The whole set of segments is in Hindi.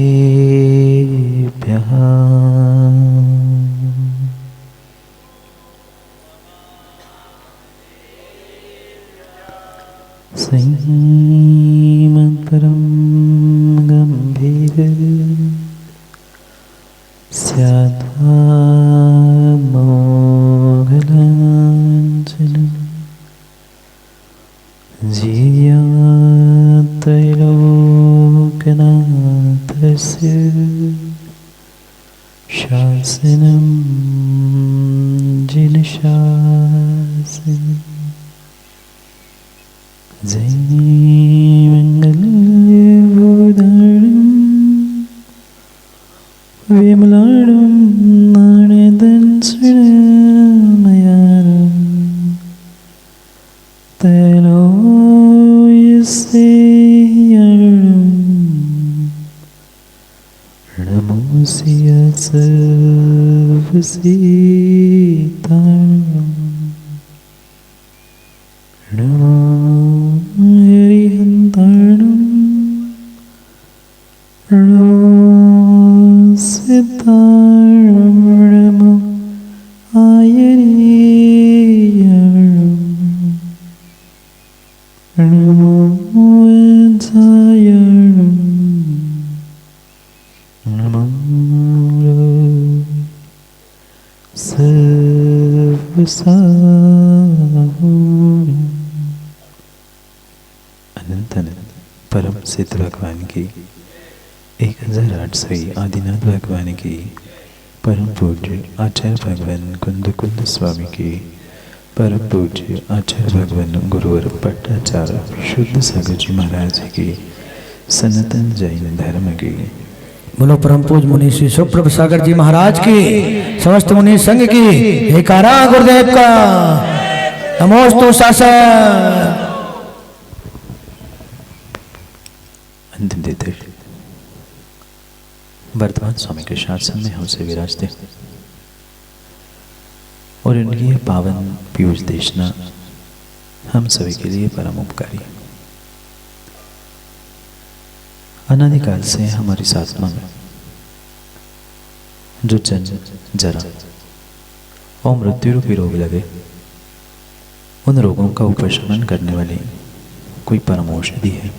सर्वेभ्यः श्रीमद्परं गम्भीर स्यात्मोघलाञ्छनं जीयात्रैलोक्यनाथस्य शासनं जिनशासनं जयमङ्गलबोधारणं विमलाडं नाणयदंशनमयारं तैलोयसेयं नमोऽस्य सर्वसीतारं नमो हरिहन्तारणं नमो सिद्धारणं नमो आयर्यं नमो वज्रायं नमो सर्वसाहुं। अनंत अनंत परम सिद्ध भगवान की 1800वीं आदिनाथ भगवान की परम पूज्य आचार्य भगवान कुंद कुंद स्वामी की परम पूज्य आचार्य भगवान गुरुवर पट्टाचार्य शुद्ध सागर जी महाराज की सनातन जैन धर्म की बोलो परम पूज मुनि श्री सुप्रभ सागर जी महाराज की समस्त मुनि संघ की जयकारा गुरुदेव का नमोस्तु शासन। अंतिम देते वर्तमान स्वामी के शासन में हमसे विराजते और इनकी पावन पीयूष देशना हम सभी के लिए परम उपकारी। अनादिकाल से हमारी साधना में जो जन्म जरा और मृत्यु रूपी रोग लगे, उन रोगों का उपशमन करने वाली कोई परम औषधि है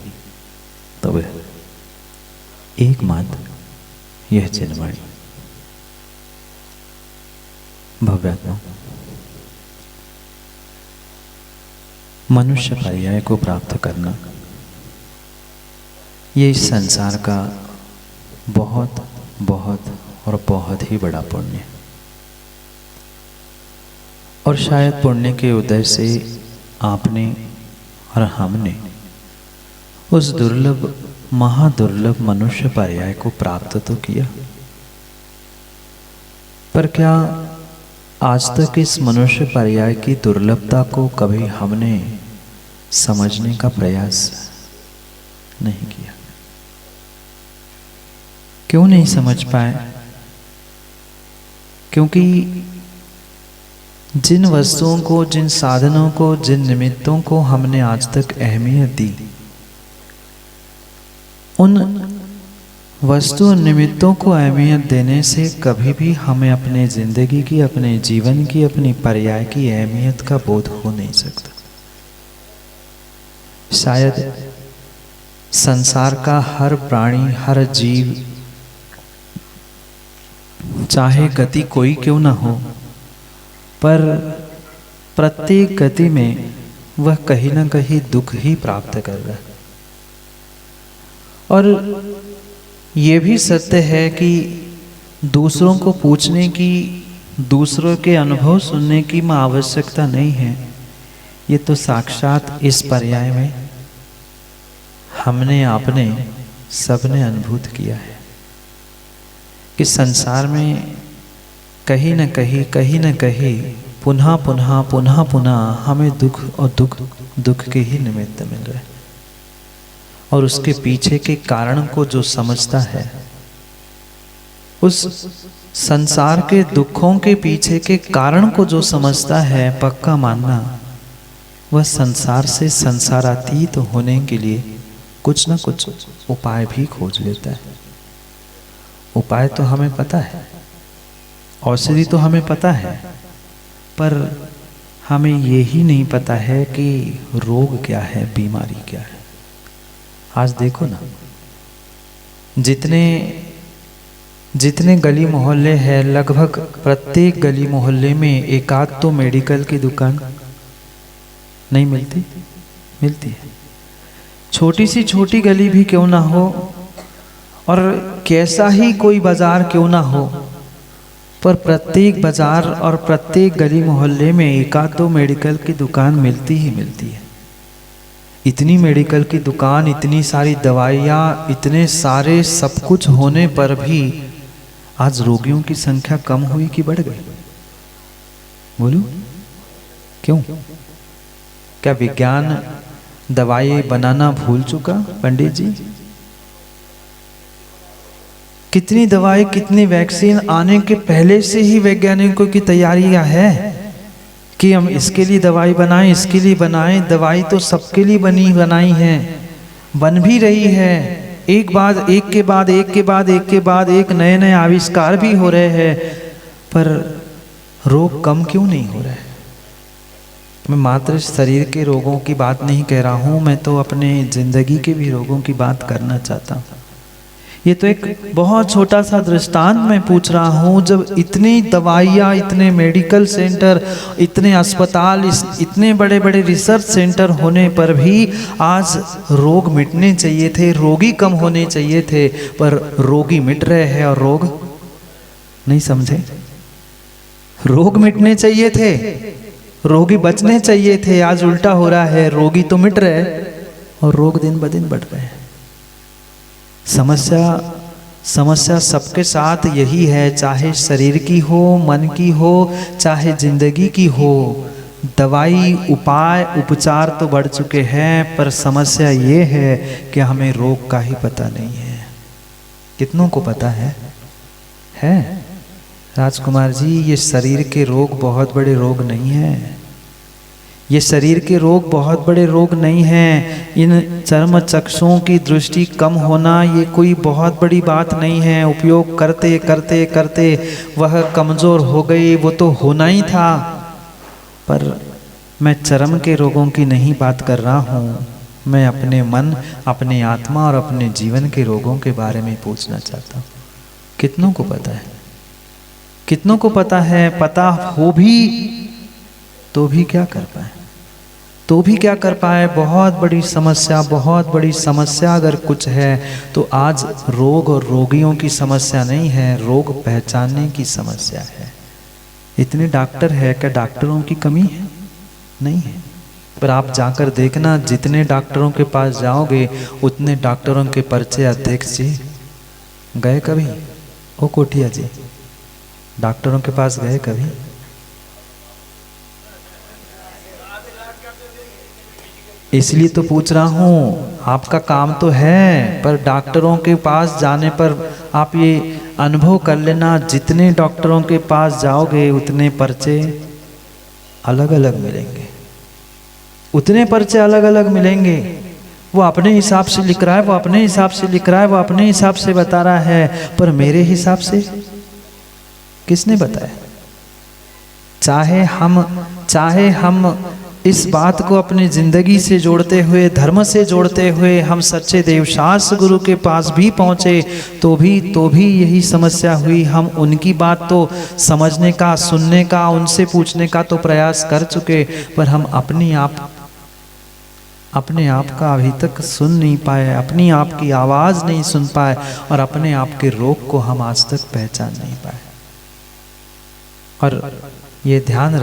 तो वह एकमात्र यह जनवाणी भव्यात्मा मनुष्य पर्याय को प्राप्त करना, ये इस संसार का बहुत बहुत और बहुत ही बड़ा पुण्य है। और शायद पुण्य के उदय से आपने और हमने उस दुर्लभ महादुर्लभ मनुष्य पर्याय को प्राप्त तो किया, पर क्या आज तक इस मनुष्य पर्याय की दुर्लभता को कभी हमने समझने का प्रयास नहीं किया? क्यों नहीं समझ पाए? क्योंकि जिन वस्तुओं को, जिन साधनों को, जिन निमित्तों को हमने आज तक अहमियत दी, उन वस्तु निमित्तों को अहमियत देने से कभी भी हमें अपने जिंदगी की, अपने जीवन की, अपनी पर्याय की अहमियत का बोध हो नहीं सकता। शायद संसार का हर प्राणी, हर जीव, चाहे गति कोई क्यों ना हो, पर प्रत्येक गति में वह कहीं ना कहीं दुख ही प्राप्त कर रहा है। और ये भी सत्य है कि दूसरों को पूछने की, दूसरों के अनुभव सुनने की आवश्यकता नहीं है। ये तो साक्षात इस पर्याय में हमने, आपने, सबने अनुभूत किया है कि संसार में कहीं न कहीं, कहीं न कहीं पुनः पुनः पुनः पुनः हमें दुख और दुख के ही निमित्त मिल रहे हैं। और उसके पीछे के कारण को जो समझता है, उस संसार के दुखों के पीछे के कारण को जो समझता है, पक्का मानना वह संसार से संसारातीत होने के लिए कुछ न कुछ उपाय भी खोज लेता है। उपाय तो हमें पता है, औषधि तो हमें पता है, पर हमें यही नहीं पता है कि रोग क्या है, बीमारी क्या है। आज देखो ना, जितने गली मोहल्ले हैं, लगभग प्रत्येक गली मोहल्ले में एक आध तो मेडिकल की दुकान नहीं मिलती, मिलती है। छोटी सी छोटी गली भी क्यों ना हो, और कैसा ही कोई बाजार क्यों ना हो, पर प्रत्येक बाजार और प्रत्येक गली मोहल्ले में एक आध दो मेडिकल की दुकान मिलती ही मिलती है। इतनी मेडिकल की दुकान, इतनी सारी दवाइयाँ, इतने सारे सब कुछ होने पर भी आज रोगियों की संख्या कम हुई कि बढ़ गई? बोलो क्यों? क्या विज्ञान दवाई बनाना भूल चुका पंडित जी? कितनी दवाई, कितनी वैक्सीन आने के पहले से ही वैज्ञानिकों की तैयारियां है कि हम इसके लिए दवाई बनाएं, इसके लिए बनाएं। दवाई तो सबके लिए बनाई है, बन भी रही है। एक के बाद एक नए नए आविष्कार भी हो रहे हैं, पर रोग कम क्यों नहीं हो रहा है? मैं मात्र शरीर के रोगों की बात नहीं कह रहा हूँ, मैं तो अपने जिंदगी के भी रोगों की बात करना चाहता हूँ। ये तो एक बहुत छोटा सा दृष्टांत मैं पूछ रहा हूँ। जब इतनी दवाइयाँ, इतने मेडिकल सेंटर, इतने अस्पताल, इतने बड़े बड़े रिसर्च सेंटर होने पर भी आज रोग मिटने चाहिए थे, रोगी कम होने चाहिए थे, पर रोगी मिट रहे हैं और रोग नहीं समझे। रोग मिटने चाहिए थे, रोगी बचने चाहिए थे, आज उल्टा हो रहा है। रोगी तो मिट रहे और रोग दिन ब दिन बढ़ रहे हैं। समस्या सबके साथ यही है, चाहे शरीर की हो, मन की हो, चाहे जिंदगी की हो। दवाई, उपाय, उपचार तो बढ़ चुके हैं, पर समस्या ये है कि हमें रोग का ही पता नहीं है। कितनों को पता है? राजकुमार जी, ये शरीर के रोग बहुत बड़े रोग नहीं हैं। ये शरीर के रोग बहुत बड़े रोग नहीं हैं। इन चर्म चक्षुओं की दृष्टि कम होना ये कोई बहुत बड़ी बात नहीं है। उपयोग करते करते करते वह कमज़ोर हो गई, वो तो होना ही था। पर मैं चर्म के रोगों की नहीं बात कर रहा हूँ, मैं अपने मन, अपने आत्मा और अपने जीवन के रोगों के बारे में पूछना चाहता हूँ। कितनों को पता है? कितनों को पता है? पता हो भी तो भी क्या कर पाए? बहुत बड़ी समस्या अगर कुछ है तो आज रोग और रोगियों की समस्या नहीं है, रोग पहचानने की समस्या है। इतने डॉक्टर है, क्या डॉक्टरों की कमी है? नहीं है। पर आप जाकर देखना, जितने डॉक्टरों के पास जाओगे उतने डॉक्टरों के पर्चे। अध्यक्ष जी गए कभी? ओ कोठिया जी, डॉक्टरों के पास गए कभी? इसलिए तो पूछ रहा हूँ, आपका काम तो है, पर डॉक्टरों के पास जाने पर आप ये अनुभव कर लेना, जितने डॉक्टरों के पास जाओगे उतने पर्चे अलग अलग मिलेंगे, उतने पर्चे अलग अलग मिलेंगे। वो अपने हिसाब से लिख रहा है, वो अपने हिसाब से लिख रहा है, वो अपने हिसाब से बता रहा है, पर मेरे हिसाब से किसने बताया? चाहे हम इस बात को अपनी जिंदगी से जोड़ते हुए, धर्म से जोड़ते हुए हम सच्चे देवशास्त्र गुरु के पास भी पहुँचे तो भी यही समस्या हुई। हम उनकी बात तो समझने का, सुनने का, उनसे पूछने का तो प्रयास कर चुके, पर हम अपने आप का अभी तक सुन नहीं पाए, अपनी आप की आवाज़ नहीं सुन पाए, और अपने आप के रोग को हम आज तक पहचान नहीं पाए। और ये ध्यान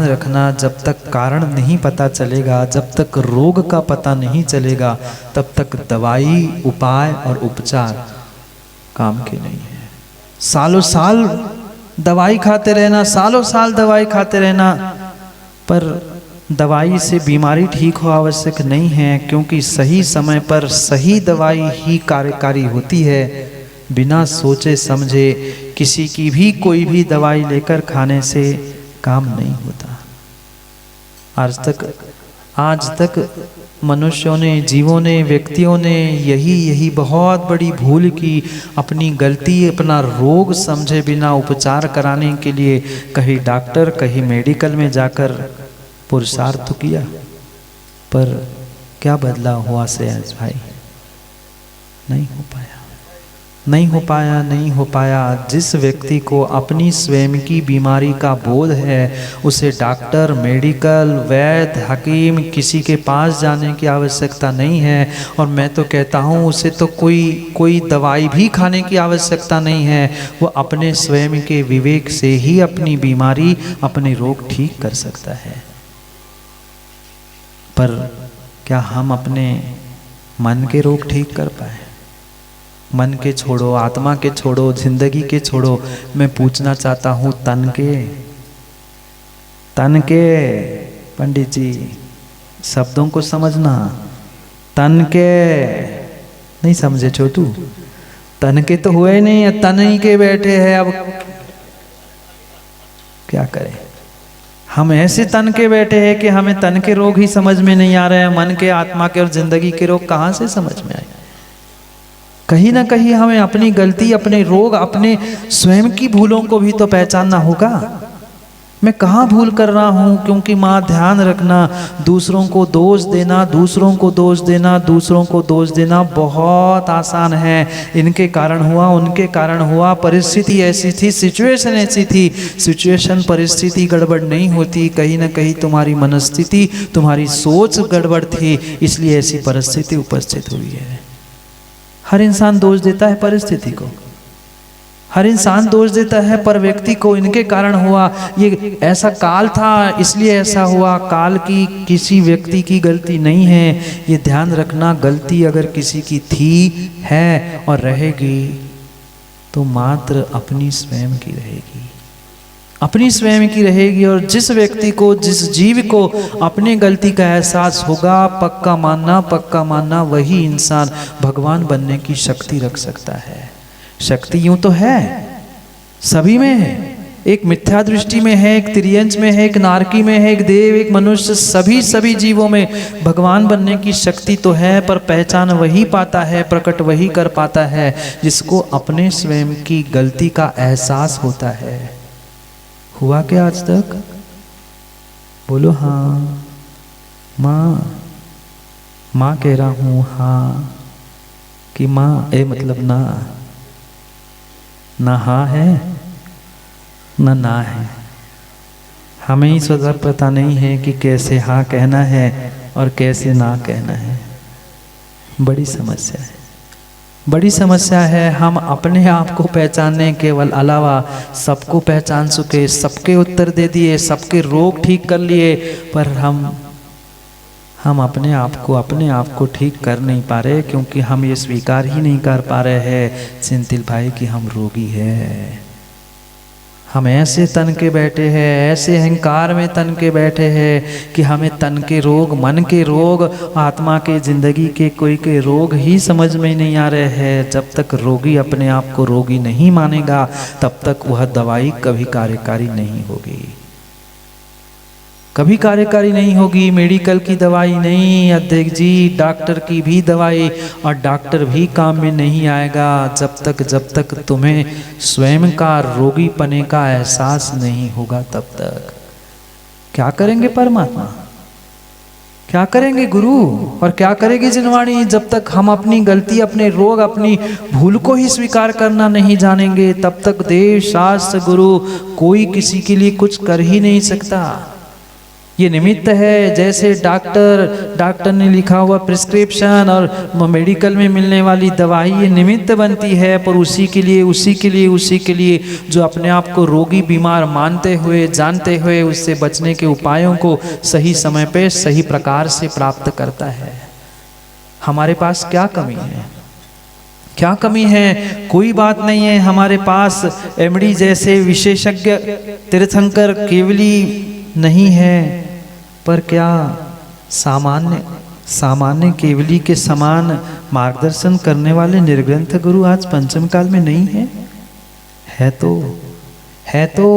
रखना, जब तक कारण नहीं पता चलेगा, जब तक रोग का पता नहीं चलेगा, तब तक दवाई, उपाय और उपचार काम के नहीं है। सालों साल दवाई खाते रहना, पर दवाई से बीमारी ठीक हो आवश्यक नहीं है, क्योंकि सही समय पर सही दवाई ही कार्यकारी होती है। बिना सोचे समझे किसी की भी कोई भी दवाई लेकर खाने से काम नहीं होता। आज तक मनुष्यों ने, जीवों ने, व्यक्तियों ने यही बहुत बड़ी भूल की। अपनी गलती, अपना रोग समझे बिना उपचार कराने के लिए कहीं डॉक्टर, कहीं मेडिकल में जाकर पुरुषार्थ तो किया, पर क्या बदलाव हुआ सहज भाई? नहीं हो पाया, नहीं हो पाया, नहीं हो पाया। जिस व्यक्ति को अपनी स्वयं की बीमारी का बोध है, उसे डॉक्टर, मेडिकल, वैद्य, हकीम किसी के पास जाने की आवश्यकता नहीं है। और मैं तो कहता हूँ उसे तो कोई दवाई भी खाने की आवश्यकता नहीं है। वो अपने स्वयं के विवेक से ही अपनी बीमारी, अपने रोग ठीक कर सकता है। पर क्या हम अपने मन के रोग ठीक कर पाए? मन के छोड़ो, आत्मा के छोड़ो, जिंदगी के छोड़ो, मैं पूछना चाहता हूँ तन के पंडित जी शब्दों को समझना। तन के नहीं समझे छोटू? तन के तो हुए नहीं है, तन ही के बैठे हैं। अब क्या करें? हम ऐसे तन के बैठे हैं कि हमें तन के रोग ही समझ में नहीं आ रहे हैं। मन के, आत्मा के और जिंदगी के रोग कहाँ से समझ में आए? कहीं ना कहीं हमें अपनी गलती, अपने रोग, अपने स्वयं की भूलों को भी तो पहचानना होगा। मैं कहाँ भूल कर रहा हूँ? क्योंकि माँ ध्यान रखना, दूसरों को दोष देना, दूसरों को दोष देना, दूसरों को दोष देना बहुत आसान है। इनके कारण हुआ, उनके कारण हुआ, परिस्थिति ऐसी थी, सिचुएशन ऐसी थी। सिचुएशन, परिस्थिति गड़बड़ नहीं होती, कहीं ना कहीं तुम्हारी मनस्थिति, तुम्हारी सोच गड़बड़ थी, इसलिए ऐसी परिस्थिति उपस्थित हुई है। हर इंसान दोष देता है परिस्थिति को, हर इंसान दोष देता है पर व्यक्ति को। इनके कारण हुआ, ये ऐसा काल था इसलिए ऐसा हुआ। काल की किसी व्यक्ति की गलती नहीं है, ये ध्यान रखना। गलती अगर किसी की थी, है और रहेगी तो मात्र अपनी स्वयं की रहेगी, अपनी स्वयं की रहेगी। और जिस व्यक्ति को, जिस जीव को अपने गलती का एहसास होगा, पक्का मानना, वही इंसान भगवान बनने की शक्ति रख सकता है। शक्ति यूं तो है, सभी में है। एक मिथ्या दृष्टि में है, एक त्रियंच में है, एक नारकी में है, एक देव, एक मनुष्य, सभी जीवों में भगवान बनने की शक्ति तो है। पर पहचान वही पाता है, प्रकट वही कर पाता है जिसको अपने स्वयं की गलती का एहसास होता है। हुआ क्या आज तक? बोलो हाँ। माँ कह रहा हूँ हाँ, कि माँ ए मतलब ना हाँ है ना है। हमें ही स्वतः पता नहीं है कि कैसे हाँ कहना है और कैसे ना कहना है। बड़ी समस्या है, बड़ी समस्या है। हम अपने आप को पहचानने केवल अलावा सबको पहचान चुके, सबके उत्तर दे दिए, सबके रोग ठीक कर लिए, पर हम अपने आप को ठीक कर नहीं पा रहे, क्योंकि हम ये स्वीकार ही नहीं कर पा रहे हैं चिंतिल भाई कि हम रोगी हैं। हम ऐसे तन के बैठे हैं, ऐसे अहंकार में तन के बैठे हैं कि हमें तन के रोग, मन के रोग, आत्मा के, जिंदगी के कोई के रोग ही समझ में नहीं आ रहे हैं। जब तक रोगी अपने आप को रोगी नहीं मानेगा, तब तक वह दवाई कभी कार्यकारी नहीं होगी, कभी कार्यकारी नहीं होगी। मेडिकल की दवाई नहीं अध्यक्ष जी, डॉक्टर की भी दवाई और डॉक्टर भी काम में नहीं आएगा जब तक तुम्हें स्वयं का रोगी पने का एहसास नहीं होगा। तब तक क्या करेंगे परमात्मा, क्या करेंगे गुरु और क्या करेगी जिनवाणी? जब तक हम अपनी गलती, अपने रोग, अपनी भूल को ही स्वीकार करना नहीं जानेंगे, तब तक देव, शास्त्र, गुरु कोई किसी के लिए कुछ कर ही नहीं सकता। ये निमित्त है। जैसे डॉक्टर ने लिखा हुआ प्रिस्क्रिप्शन और मेडिकल में मिलने वाली दवाई ये निमित्त बनती है, पर उसी के लिए जो अपने आप को रोगी, बीमार मानते हुए, जानते हुए उससे बचने के उपायों को सही समय पे, सही प्रकार से प्राप्त करता है। हमारे पास क्या कमी है? क्या कमी है? कोई बात नहीं है। हमारे पास एमडी जैसे विशेषज्ञ तीर्थंकर केवली नहीं है, पर क्या सामान्य केवली के समान मार्गदर्शन करने वाले निर्ग्रंथ गुरु आज पंचम काल में नहीं है? है तो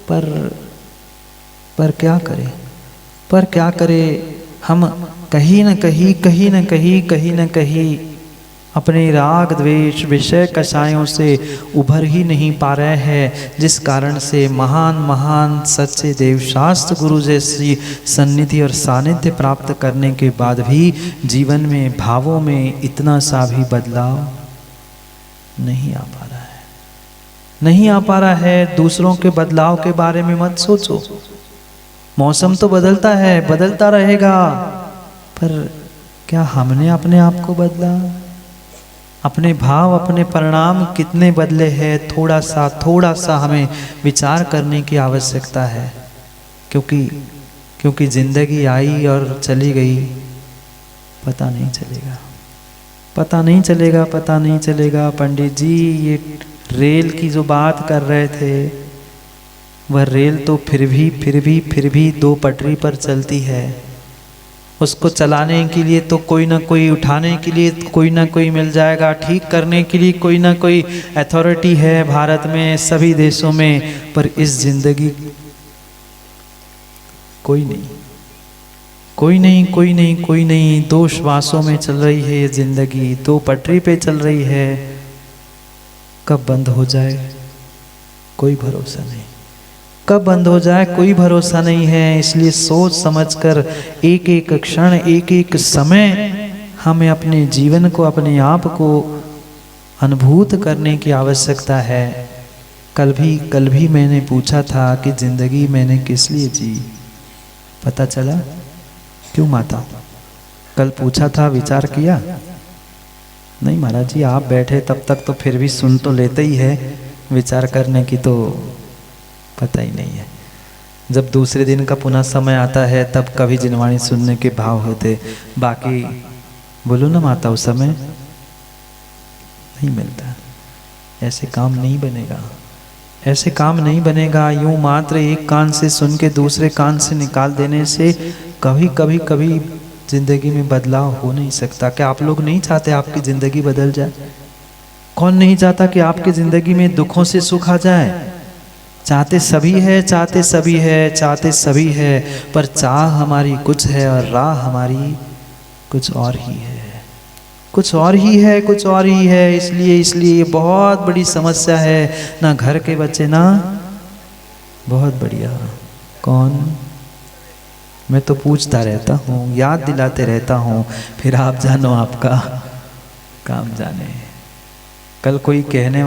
पर क्या करे? हम कहीं न कहीं अपने राग द्वेष विषय कषायों से उभर ही नहीं पा रहे हैं, जिस कारण से महान सच्चे देवशास्त्र गुरु जैसी सन्निधि और सानिध्य प्राप्त करने के बाद भी जीवन में भावों में इतना सा भी बदलाव नहीं आ पा रहा है, नहीं आ पा रहा है। दूसरों के बदलाव के बारे में मत सोचो, मौसम तो बदलता है, बदलता रहेगा, पर क्या हमने अपने आप को बदला? अपने भाव अपने परिणाम कितने बदले हैं? थोड़ा सा हमें विचार करने की आवश्यकता है, क्योंकि जिंदगी आई और चली गई, पता नहीं चलेगा। पंडित जी ये रेल की जो बात कर रहे थे, वह रेल तो फिर भी दो पटरी पर चलती है। उसको चलाने के लिए तो कोई ना कोई, उठाने के लिए कोई ना कोई मिल जाएगा, ठीक करने के लिए कोई ना कोई अथॉरिटी है भारत में, सभी देशों में, पर इस जिंदगी कोई नहीं। दो श्वासों में चल रही है ये जिंदगी, दो पटरी पे चल रही है, कब बंद हो जाए कोई भरोसा नहीं, कब बंद हो जाए कोई भरोसा नहीं है। इसलिए सोच समझकर एक एक क्षण, एक एक समय हमें अपने जीवन को, अपने आप को अनुभूत करने की आवश्यकता है। कल भी मैंने पूछा था कि जिंदगी मैंने किस लिए जी, पता चला? क्यों माता? कल पूछा था, विचार किया? नहीं महाराज जी, आप बैठे तब तक तो फिर भी सुन तो लेते ही है, विचार करने की तो पता ही नहीं है। जब दूसरे दिन का पुनः समय आता है तब कभी जिनवाणी सुनने के भाव होते, बाकी बोलो ना माता, उस समय नहीं मिलता। ऐसे काम नहीं बनेगा। यूं मात्र एक कान से सुन के दूसरे कान से निकाल देने से कभी जिंदगी में बदलाव हो नहीं सकता। क्या आप लोग नहीं चाहते आपकी जिंदगी बदल जाए? कौन नहीं चाहता कि आपकी जिंदगी में दुखों से सुख आ जाए? चाहते सभी है, पर चाह हमारी कुछ है और राह हमारी कुछ और ही है। इसलिए ये बहुत बड़ी समस्या है। ना घर के बच्चे, ना बहुत बढ़िया कौन, मैं तो पूछता रहता हूँ, याद दिलाते रहता हूँ, फिर आप जानो आपका काम जाने। कल कोई कहने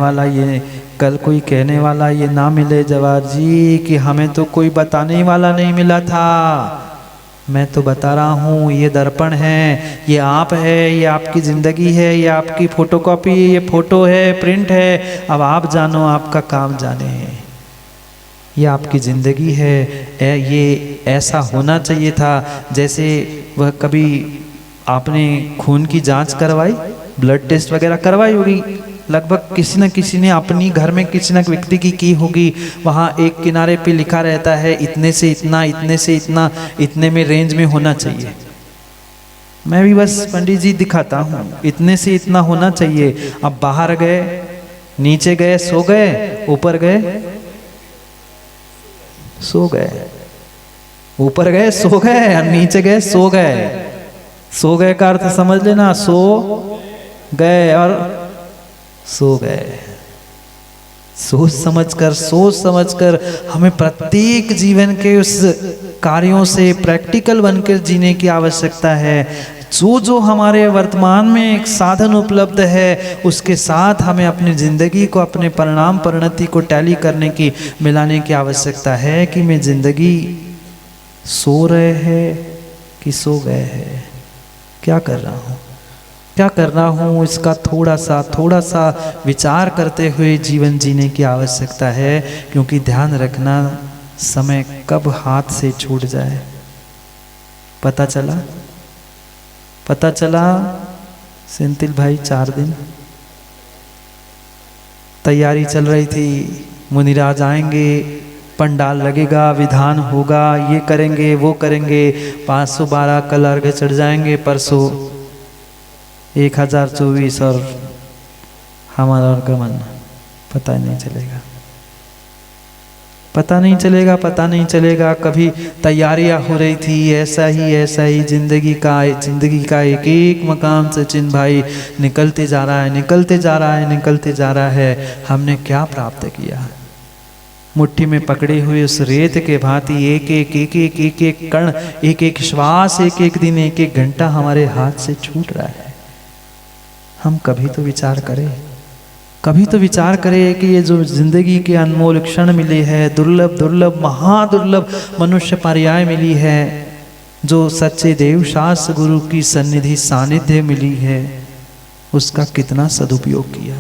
वाला ये ना मिले जवाहर जी कि हमें तो कोई बताने वाला नहीं मिला था। मैं तो बता रहा हूँ, ये दर्पण है, ये आप है, ये आपकी ज़िंदगी है, ये आपकी फोटोकॉपी, ये फोटो है, प्रिंट है। अब आप जानो, आपका काम जाने। ये आपकी ज़िंदगी है, ये ऐसा होना चाहिए था। जैसे वह कभी आपने खून की जांच करवाई, ब्लड टेस्ट वगैरह करवाई होगी, लगभग किसी न किसी ने अपनी घर में किसी न व्यक्ति की होगी। वहाँ एक किनारे पे लिखा रहता है इतने से इतना, इतने से इतना, इतने में रेंज में होना चाहिए। मैं भी बस पंडित जी दिखाता हूँ, इतने से इतना होना चाहिए। अब बाहर गए, नीचे गए, सो गए, ऊपर गए, सो गए, ऊपर गए, सो गए, और नीचे गए, सो गए। सो गए का अर्थ समझ लेना, सो गए और सो गए। सोच समझकर हमें प्रत्येक जीवन के उस कार्यों से प्रैक्टिकल बनकर जीने की आवश्यकता है। जो हमारे वर्तमान में एक साधन उपलब्ध है, उसके साथ हमें अपनी जिंदगी को, अपने परिणाम परिणति को टैली करने की, मिलाने की आवश्यकता है कि मैं जिंदगी सो रहे हैं कि सो गए हैं, क्या कर रहा हूँ, इसका थोड़ा सा विचार करते हुए जीवन जीने की आवश्यकता है। क्योंकि ध्यान रखना, समय कब हाथ से छूट जाए पता चला। सेंथिल भाई 4 दिन तैयारी चल रही थी, मुनिराज आएंगे, पंडाल लगेगा, विधान होगा, ये करेंगे वो करेंगे, 512 कल अर्घ चढ़ जाएंगे, परसों 1024 और हमारा गमन, पता नहीं चलेगा। पता नहीं चलेगा, पता नहीं चलेगा। कभी तैयारियां हो रही थी, ऐसा ही जिंदगी का एक एक मकाम सचिन भाई निकलते जा रहा है, निकलते जा रहा है, निकलते जा रहा है। हमने क्या प्राप्त किया? मुट्ठी में पकड़े हुए उस रेत के भांति एक कण, एक एक श्वास, एक एक दिन, एक एक घंटा हमारे हाथ से छूट रहा है। हम कभी तो विचार करें, कभी तो विचार करें कि ये जो जिंदगी के अनमोल क्षण मिले हैं, दुर्लभ दुर्लभ महादुर्लभ मनुष्य पर्याय मिली है, जो सच्चे देव शास्त्र गुरु की सन्निधि सानिध्य मिली है, उसका कितना सदुपयोग किया,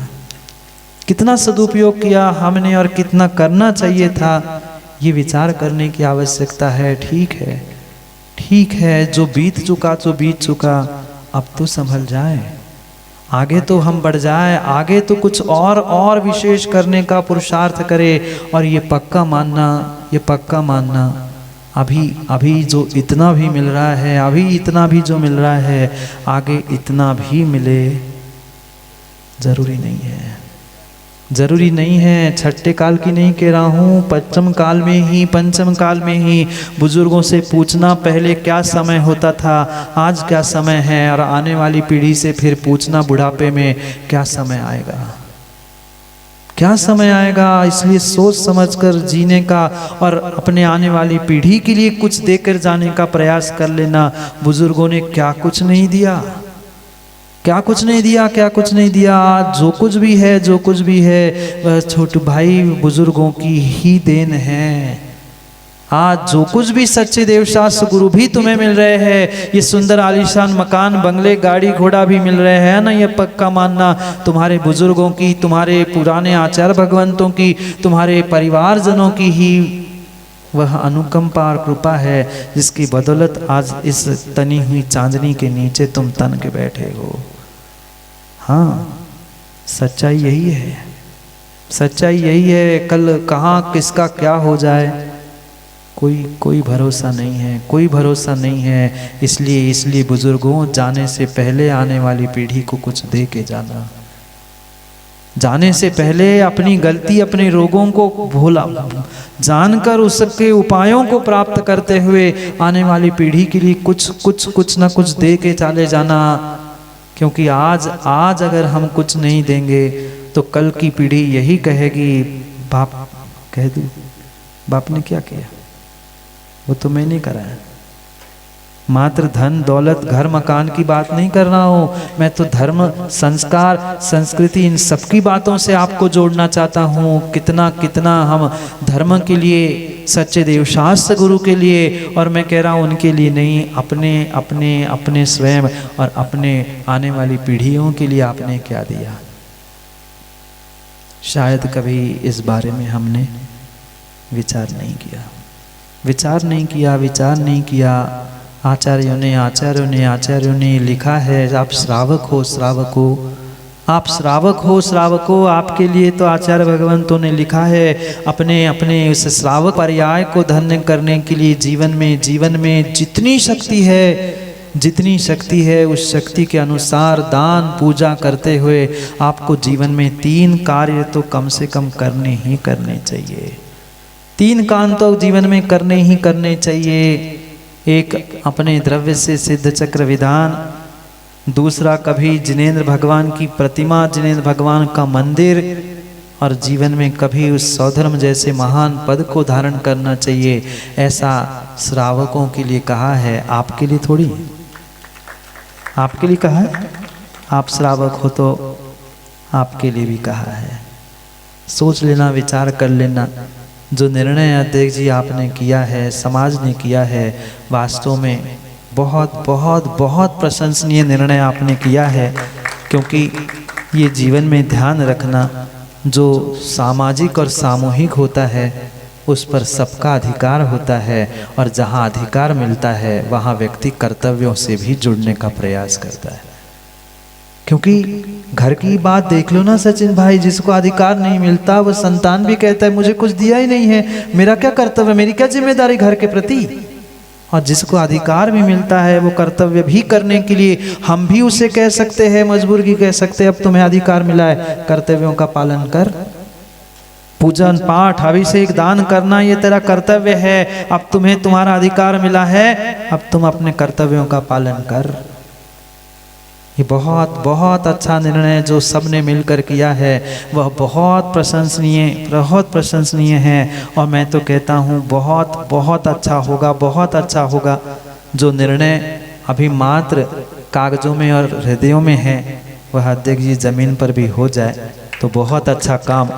कितना सदुपयोग किया हमने और कितना करना चाहिए था, ये विचार करने की आवश्यकता है। ठीक है, जो बीत चुका, अब तो संभल जाए, आगे तो हम बढ़ जाए, आगे तो कुछ और विशेष करने का पुरुषार्थ करें। और ये पक्का मानना अभी जो इतना भी मिल रहा है, अभी इतना भी जो मिल रहा है, आगे इतना भी मिले जरूरी नहीं है। छठे काल की नहीं कह रहा हूँ, पंचम काल में ही बुजुर्गों से पूछना पहले क्या समय होता था, आज क्या समय है, और आने वाली पीढ़ी से फिर पूछना बुढ़ापे में क्या समय आएगा। इसलिए सोच समझकर जीने का और अपने आने वाली पीढ़ी के लिए कुछ देकर जाने का प्रयास कर लेना। बुजुर्गों ने क्या कुछ नहीं दिया, क्या कुछ नहीं दिया। जो कुछ भी है वह छोटे भाई बुजुर्गों की ही देन है। आज जो कुछ भी सच्चे देवशास्त्र गुरु भी तुम्हें मिल रहे हैं, ये सुंदर आलीशान मकान, बंगले, गाड़ी, घोड़ा भी मिल रहे हैं ना, ये पक्का मानना तुम्हारे बुजुर्गों की, तुम्हारे पुराने आचार्य भगवंतों की, तुम्हारे परिवारजनों की ही वह अनुकंपा और कृपा है, जिसकी बदौलत आज इस तनी हुई चांदनी के नीचे तुम तन के बैठे हो। हाँ, सच्चाई यही है। कल कहाँ किसका क्या हो जाए कोई भरोसा नहीं है। इसलिए बुजुर्गों, जाने से पहले आने वाली पीढ़ी को कुछ दे के जाना। जाने से पहले अपनी गलती, अपने रोगों को भूला जानकर उसके उपायों को प्राप्त करते हुए आने वाली पीढ़ी के लिए कुछ न कुछ दे के चले जाना। क्योंकि आज अगर हम कुछ नहीं देंगे तो कल की पीढ़ी यही कहेगी, बाप कह दूं, बाप ने क्या किया, वो तो मैंने कराया। मात्र धन दौलत घर मकान की बात नहीं कर रहा हूँ मैं, तो धर्म संस्कार संस्कृति इन सबकी बातों से आपको जोड़ना चाहता हूँ। कितना हम धर्म के लिए, सच्चे देवशास्त्र गुरु के लिए, और मैं कह रहा हूँ उनके लिए नहीं, अपने स्वयं और अपने आने वाली पीढ़ियों के लिए आपने क्या दिया। शायद कभी इस बारे में हमने विचार नहीं किया। आचार्यों ने लिखा है, आप श्रावक हो। आपके लिए तो आचार्य भगवंतों ने लिखा है, अपने उस श्रावक पर्याय को धन्य करने के लिए जीवन में जितनी शक्ति है उस शक्ति के अनुसार दान पूजा करते हुए आपको जीवन में 3 कार्य तो कम से कम करने चाहिए। 3 काम तो जीवन में करने चाहिए। एक, अपने द्रव्य से सिद्ध चक्र विधान। दूसरा, कभी जिनेंद्र भगवान की प्रतिमा, जिनेंद्र भगवान का मंदिर, और जीवन में कभी उस सौधर्म जैसे महान पद को धारण करना चाहिए। ऐसा श्रावकों के लिए कहा है, आपके लिए थोड़ी, आपके लिए कहा है। आप श्रावक हो तो आपके लिए भी कहा है। सोच लेना, विचार कर लेना। जो निर्णय अध्यक्ष जी आपने किया है, समाज ने किया है, वास्तव में बहुत प्रशंसनीय निर्णय आपने किया है। क्योंकि ये जीवन में ध्यान रखना, जो सामाजिक और सामूहिक होता है उस पर सबका अधिकार होता है, और जहाँ अधिकार मिलता है वहाँ व्यक्ति कर्तव्यों से भी जुड़ने का प्रयास करता है। क्योंकि घर की बात देख लो ना सचिन भाई, जिसको अधिकार नहीं मिलता वो संतान भी कहता है मुझे कुछ दिया ही नहीं है, मेरा क्या कर्तव्य, मेरी क्या जिम्मेदारी घर के प्रति। और जिसको अधिकार भी मिलता है वो कर्तव्य भी करने के लिए हम भी उसे कह सकते हैं, मजबूर की कह सकते हैं, अब तुम्हें अधिकार मिला है, कर्तव्यों का पालन कर, पूजन पाठ अभिषेक दान करना ये तेरा कर्तव्य है। अब तुम्हें तुम्हारा अधिकार मिला है, अब तुम अपने कर्तव्यों का पालन कर। ये बहुत बहुत अच्छा निर्णय जो सबने मिलकर किया है वह बहुत प्रशंसनीय है। और मैं तो कहता हूँ बहुत बहुत अच्छा होगा, बहुत अच्छा होगा। जो निर्णय अभी मात्र कागजों में और हृदयों में है वह अध्यक्ष जी जमीन पर भी हो जाए तो बहुत अच्छा काम।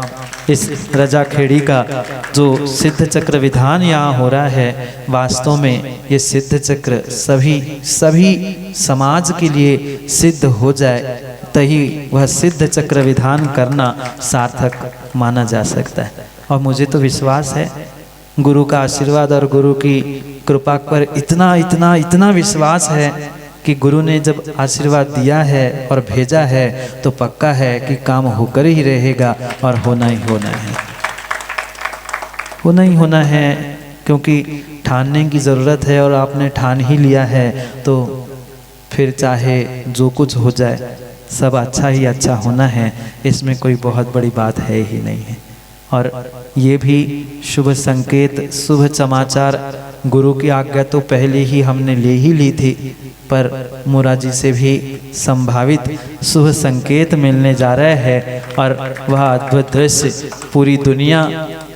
इस रजाखेड़ी का जो सिद्ध चक्र विधान यहाँ हो रहा है, वास्तव में ये सिद्ध चक्र सभी समाज के लिए सिद्ध हो जाए तभी वह सिद्ध चक्र विधान करना सार्थक माना जा सकता है। और मुझे तो विश्वास है, गुरु का आशीर्वाद और गुरु की कृपा पर इतना विश्वास है कि गुरु ने जब आशीर्वाद दिया है और भेजा है तो पक्का है कि काम होकर ही रहेगा और होना ही होना है। क्योंकि ठानने की ज़रूरत है और आपने ठान ही लिया है तो फिर चाहे जो कुछ हो जाए सब अच्छा ही अच्छा होना है, इसमें कोई बहुत बड़ी बात है ही नहीं है। और ये भी शुभ संकेत, शुभ समाचार, गुरु की आज्ञा तो पहले ही हमने ले ही ली थी, पर मोराजी से भी संभावित शुभ संकेत मिलने जा रहे हैं। और वह अद्भुत दृश्य पूरी दुनिया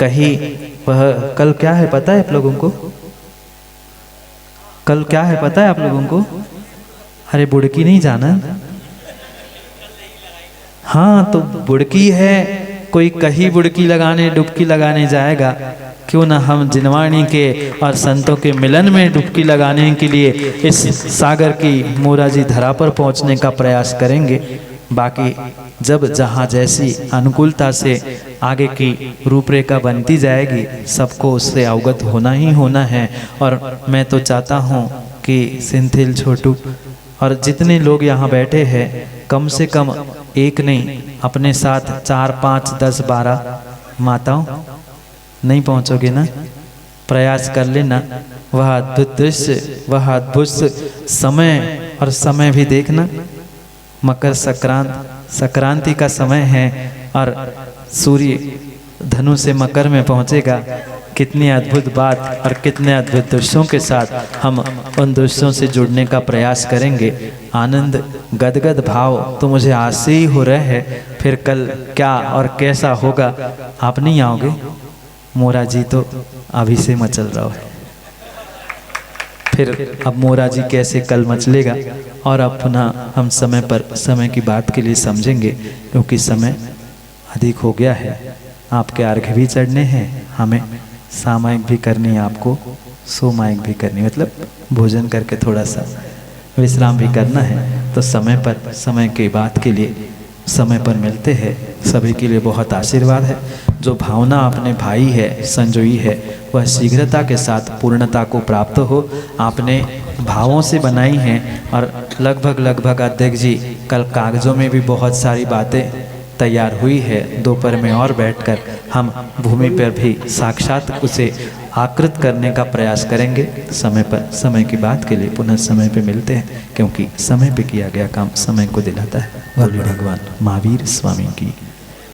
कहीं, वह कल क्या है पता है आप लोगों को? कल क्या है पता है आप लोगों को? अरे बुड़की नहीं जाना? हाँ तो बुड़की है, कोई कहीं बुड़की लगाने डुबकी लगाने जाएगा, क्यों ना हम जिनवाणी के और संतों के मिलन में डुबकी लगाने के लिए इस सागर की मोराजी धरा पर पहुंचने का प्रयास करेंगे। बाकी जब जहाँ जैसी अनुकूलता से आगे की रूपरेखा बनती जाएगी सबको उससे अवगत होना ही होना है। और मैं तो चाहता हूँ कि सिंथिल छोटू और जितने लोग यहाँ बैठे हैं कम से कम एक नहीं, अपने साथ 4, 5, 10, 12 माताओं नहीं पहुँचोगे ना? प्रयास कर लेना। वह अद्भुत दृश्य, वह अद्भुत समय, और समय भी देखना मकर संक्रांति का समय है और सूर्य धनु से मकर में पहुँचेगा। कितनी अद्भुत बात और कितने अद्भुत दृश्यों के साथ हम उन दृश्यों से जुड़ने का प्रयास करेंगे। आनंद गदगद भाव तो मुझे आज से ही हो रहे हैं, फिर कल क्या और कैसा होगा आप नहीं आओगे? मोराजी तो अभी से मचल रहा है, फिर अब मोराजी कैसे कल मचलेगा। और अब पुनः हम समय की बात के लिए समझेंगे, क्योंकि समय अधिक हो गया है। आपके अर्घ्य भी चढ़ने हैं, हमें सामायिक भी करनी है, आपको सोमायिक भी करनी, मतलब भोजन करके थोड़ा सा विश्राम भी करना है। तो समय की बात के लिए समय पर मिलते हैं। सभी के लिए बहुत आशीर्वाद है। जो भावना अपने भाई है संजोई है वह शीघ्रता के साथ पूर्णता को प्राप्त हो। आपने भावों से बनाई हैं और लगभग अध्यक्ष जी कल कागजों में भी बहुत सारी बातें तैयार हुई है। दोपहर में और बैठकर हम भूमि पर भी साक्षात उसे आकृत करने का प्रयास करेंगे। समय की बात के लिए पुनः समय पे मिलते हैं, क्योंकि समय पे किया गया काम समय को दिलाता है। बोलिए भगवान महावीर स्वामी की।